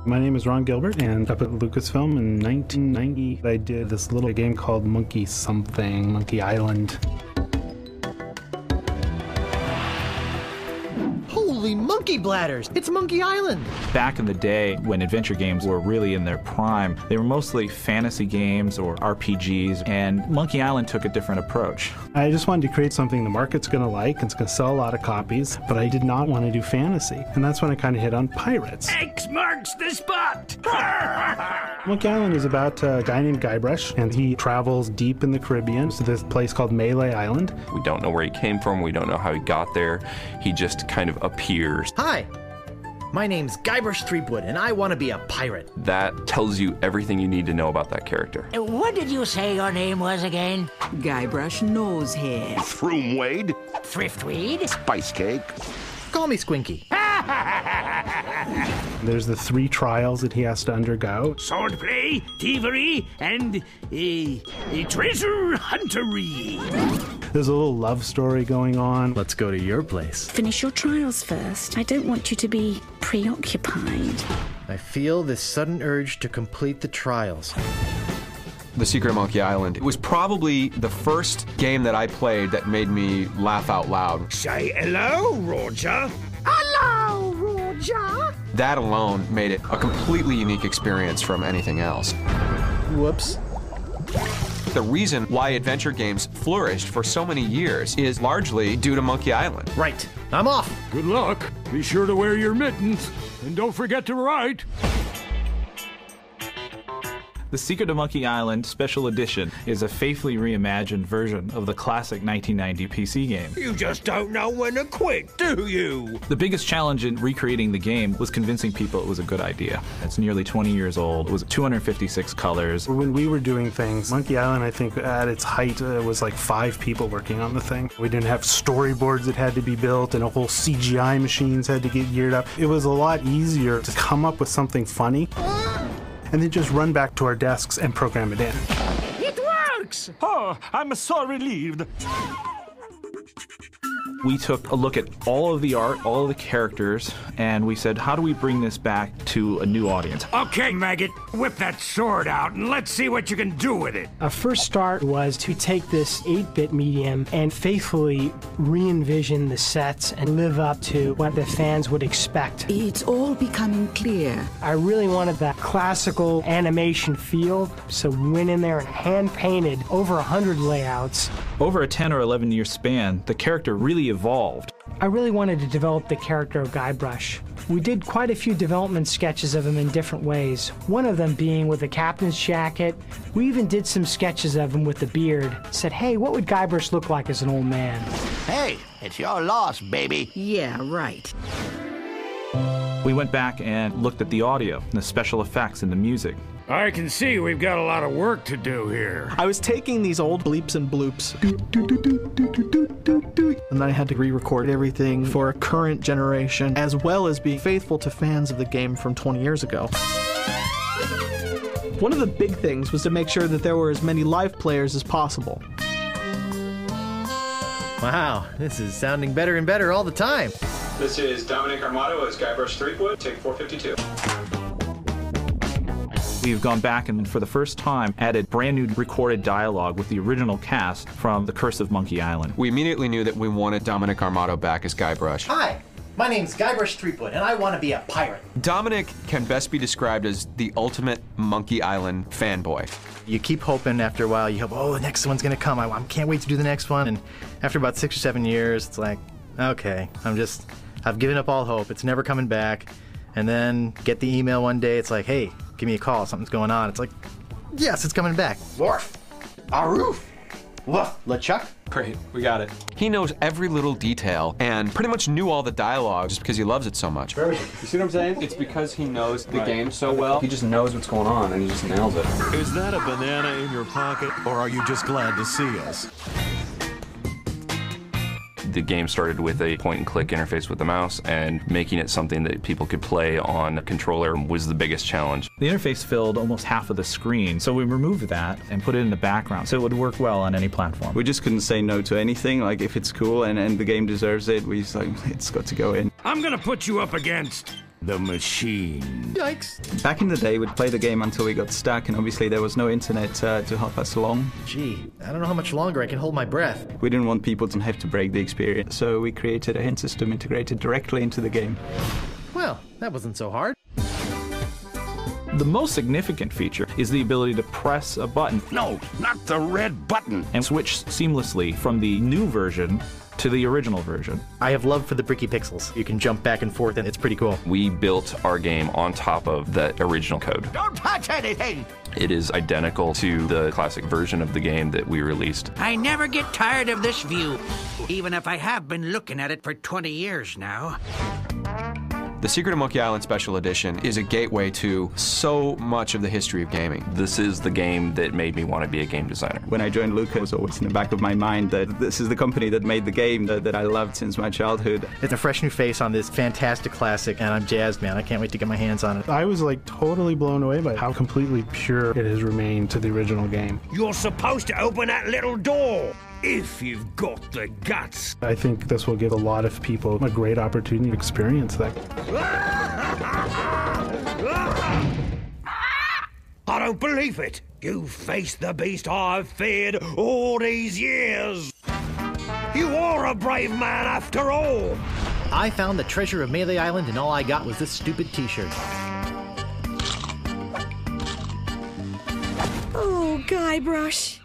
My name is Ron Gilbert, and up at Lucasfilm in 1990, I did this little game called Monkey Something, Monkey Island. Holy monkey bladders! It's Monkey Island! Back in the day, when adventure games were really in their prime, they were mostly fantasy games or RPGs, and Monkey Island took a different approach. I just wanted to create something the market's going to like, and it's going to sell a lot of copies, but I did not want to do fantasy. And that's when I kind of hit on pirates. X marks the spot! Monkey Island is about a guy named Guybrush, and he travels deep in the Caribbean to this place called Melee Island. We don't know where he came from, we don't know how he got there. He just kind of appears. Hi, my name's Guybrush Threepwood, and I want to be a pirate. That tells you everything you need to know about that character. What did you say your name was again? Guybrush Nosehair. Throomwade. Thriftweed? Spice Cake. Call me Squinky. There's the 3 trials that he has to undergo. Swordplay, thievery, and treasure huntery. There's a little love story going on. Let's go to your place. Finish your trials first. I don't want you to be preoccupied. I feel this sudden urge to complete the trials. The Secret of Monkey Island. It was probably the first game that I played that made me laugh out loud. Say hello, Roger. Hello, Roger. That alone made it a completely unique experience from anything else. Whoops. The reason why adventure games flourished for so many years is largely due to Monkey Island. Right. I'm off. Good luck. Be sure to wear your mittens. And don't forget to write. The Secret of Monkey Island Special Edition is a faithfully reimagined version of the classic 1990 PC game. You just don't know when to quit, do you? The biggest challenge in recreating the game was convincing people it was a good idea. It's nearly 20 years old. It was 256 colors. When we were doing things, Monkey Island, I think at its height, was like 5 people working on the thing. We didn't have storyboards that had to be built, and a whole CGI machines had to get geared up. It was a lot easier to come up with something funny and then just run back to our desks and program it in. It works! Oh, I'm so relieved. We took a look at all of the art, all of the characters, and we said, how do we bring this back to a new audience? Okay, Maggot, whip that sword out and let's see what you can do with it. Our first start was to take this 8-bit medium and faithfully re-envision the sets and live up to what the fans would expect. It's all becoming clear. I really wanted that classical animation feel, so we went in there and hand-painted over 100 layouts. Over a 10 or 11 year span, the character really evolved. I really wanted to develop the character of Guybrush. We did quite a few development sketches of him in different ways, one of them being with a captain's jacket. We even did some sketches of him with the beard. Said, hey, what would Guybrush look like as an old man? Hey, it's your loss, baby. Yeah, right. We went back and looked at the audio, the special effects, and the music. I can see we've got a lot of work to do here. I was taking these old bleeps and bloops, and I had to re-record everything for a current generation, as well as being faithful to fans of the game from 20 years ago. One of the big things was to make sure that there were as many live players as possible. Wow, this is sounding better and better all the time. This is Dominic Armato as Guybrush Threepwood, take 452. We've gone back and for the first time added brand new recorded dialogue with the original cast from The Curse of Monkey Island. We immediately knew that we wanted Dominic Armato back as Guybrush. Hi, my name's Guybrush Threepwood, and I want to be a pirate. Dominic can best be described as the ultimate Monkey Island fanboy. You keep hoping after a while, you hope, oh, the next one's gonna come. I can't wait to do the next one. And after about 6 or 7 years, it's like, okay, I've given up all hope. It's never coming back. And then get the email one day, it's like, hey, give me a call, something's going on. It's like, yes, it's coming back. Worf, Aroof, Woof, LeChuck. Great, we got it. He knows every little detail and pretty much knew all the dialogue just because he loves it so much. You see what I'm saying? It's because he knows the game so well. He just knows what's going on and he just nails it. Is that a banana in your pocket, or are you just glad to see us? The game started with a point-and-click interface with the mouse, and making it something that people could play on a controller was the biggest challenge. The interface filled almost half of the screen, so we removed that and put it in the background so it would work well on any platform. We just couldn't say no to anything. Like, if it's cool and the game deserves it, it's got to go in. I'm gonna put you up against the machine. Yikes. Back in the day, we'd play the game until we got stuck, and obviously there was no internet to help us along. Gee, I don't know how much longer I can hold my breath. We didn't want people to have to break the experience, so we created a hint system integrated directly into the game. Well, that wasn't so hard. The most significant feature is the ability to press a button. No, not the red button. And switch seamlessly from the new version to the original version. I have love for the Bricky Pixels. You can jump back and forth, and it's pretty cool. We built our game on top of that original code. Don't touch anything! It is identical to the classic version of the game that we released. I never get tired of this view, even if I have been looking at it for 20 years now. The Secret of Monkey Island Special Edition is a gateway to so much of the history of gaming. This is the game that made me want to be a game designer. When I joined Lucas, it was always in the back of my mind that this is the company that made the game that I loved since my childhood. It's a fresh new face on this fantastic classic, and I'm jazzed, man. I can't wait to get my hands on it. I was like totally blown away by how completely pure it has remained to the original game. You're supposed to open that little door, if you've got the guts. I think this will give a lot of people a great opportunity to experience that. I don't believe it. You faced the beast I've feared all these years. You are a brave man after all. I found the treasure of Melee Island, and all I got was this stupid t-shirt. Oh, Guybrush.